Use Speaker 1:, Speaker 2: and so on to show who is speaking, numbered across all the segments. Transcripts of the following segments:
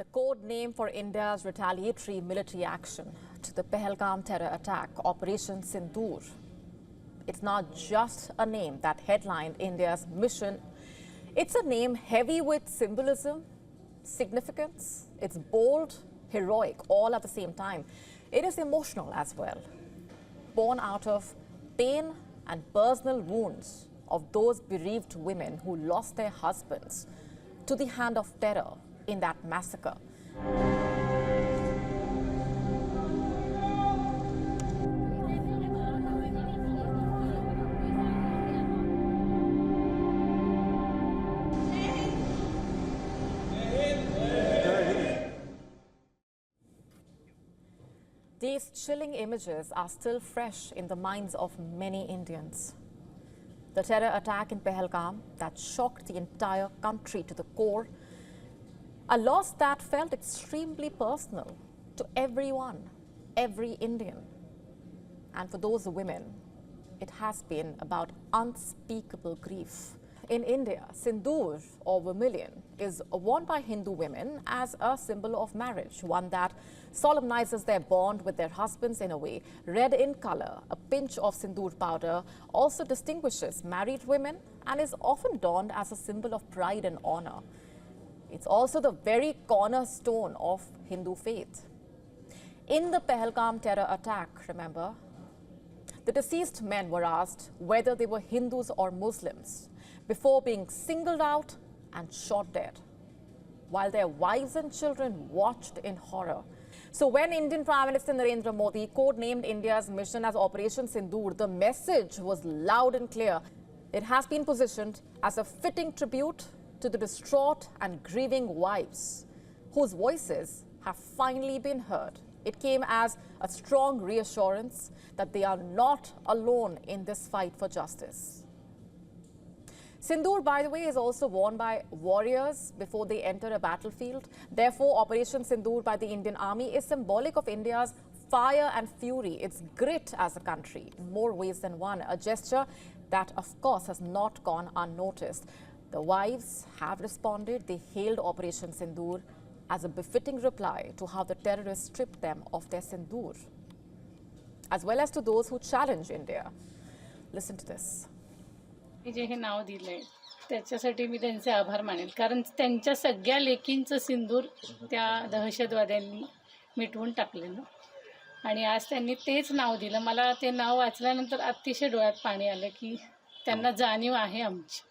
Speaker 1: The code name for India's retaliatory military action to the Pahalgam terror attack, Operation Sindoor. It's not just a name that headlined India's mission. It's a name heavy with symbolism, significance. It's bold, heroic, all at the same time. It is emotional as well, born out of pain and personal wounds of those bereaved women who lost their husbands to the hand of terror in that massacre. These chilling images are still fresh in the minds of many Indians. The terror attack in Pahalgam that shocked the entire country to the core, a loss that felt extremely personal to everyone, every Indian. And for those women, it has been about unspeakable grief. In India, Sindoor or vermilion is worn by Hindu women as a symbol of marriage, one that solemnizes their bond with their husbands in a way. Red in color, a pinch of Sindoor powder also distinguishes married women and is often donned as a symbol of pride and honor. It's also the very cornerstone of Hindu faith. In the Pahalgam terror attack, remember, the deceased men were asked whether they were Hindus or Muslims before being singled out and shot dead, while their wives and children watched in horror. So when Indian Prime Minister Narendra Modi codenamed India's mission as Operation Sindoor, the message was loud and clear. It has been positioned as a fitting tribute to the distraught and grieving wives, whose voices have finally been heard. It came as a strong reassurance that they are not alone in this fight for justice. Sindoor, by the way, is also worn by warriors before they enter a battlefield. Therefore, Operation Sindoor by the Indian Army is symbolic of India's fire and fury, its grit as a country, in more ways than one. A gesture that, of course, has not gone unnoticed. The wives have responded. They hailed Operation Sindoor as a befitting reply to how the terrorists stripped them of their Sindoor, as well as to those who challenge India. Listen to this.
Speaker 2: जे हे नाव दिलंय त्याच्यासाठी मी त्यांचे आभार मानेल, कारण त्यांच्या सगळ्या लेकींचं सिंदूर त्या दहशतवाद्यांनी मिटवून टाकलेलं आणि आज त्यांनी तेच नाव दिलं. मला ते नाव वाचल्यानंतर अतिशय डोळ्यात पाणी आलं की त्यांना जाणीव आहे आमची.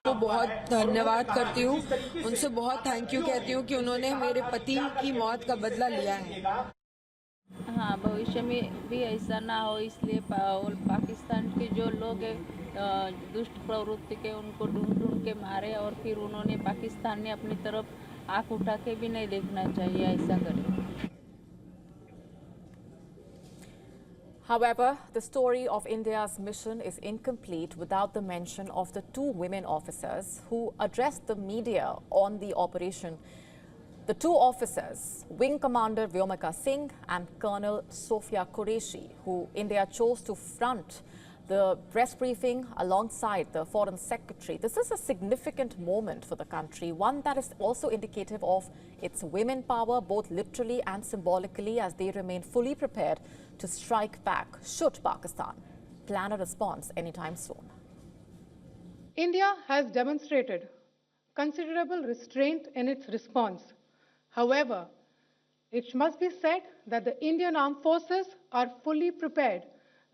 Speaker 3: तो बहुत धन्यवाद करती हूँ, उनसे बहुत थैंक यू कहती हूँ कि उन्होंने मेरे पति की मौत का बदला लिया है.
Speaker 4: हाँ, भविष्य में भी ऐसा ना हो, इसलिए पाकिस्तान के जो लोग दुष्ट प्रवृत्ति के उनको ढूंढ के मारे और फिर उन्होंने पाकिस्तान ने अपनी तरफ आंख उठा के भी नहीं देखना चाहिए, ऐसा करे.
Speaker 1: However, the story of India's mission is incomplete without the mention of the two women officers who addressed the media on the operation. The two officers, Wing Commander Vyomika Singh and Colonel Sofia Qureshi, who India chose to front the press briefing alongside the Foreign Secretary. This is a significant moment for the country, one that is also indicative of its women power, both literally and symbolically, as they remain fully prepared to strike back should Pakistan plan a response anytime soon.
Speaker 5: India has demonstrated considerable restraint in its response. However, it must be said that the Indian Armed Forces are fully prepared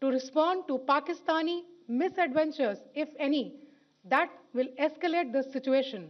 Speaker 5: to respond to Pakistani misadventures, if any, that will escalate the situation.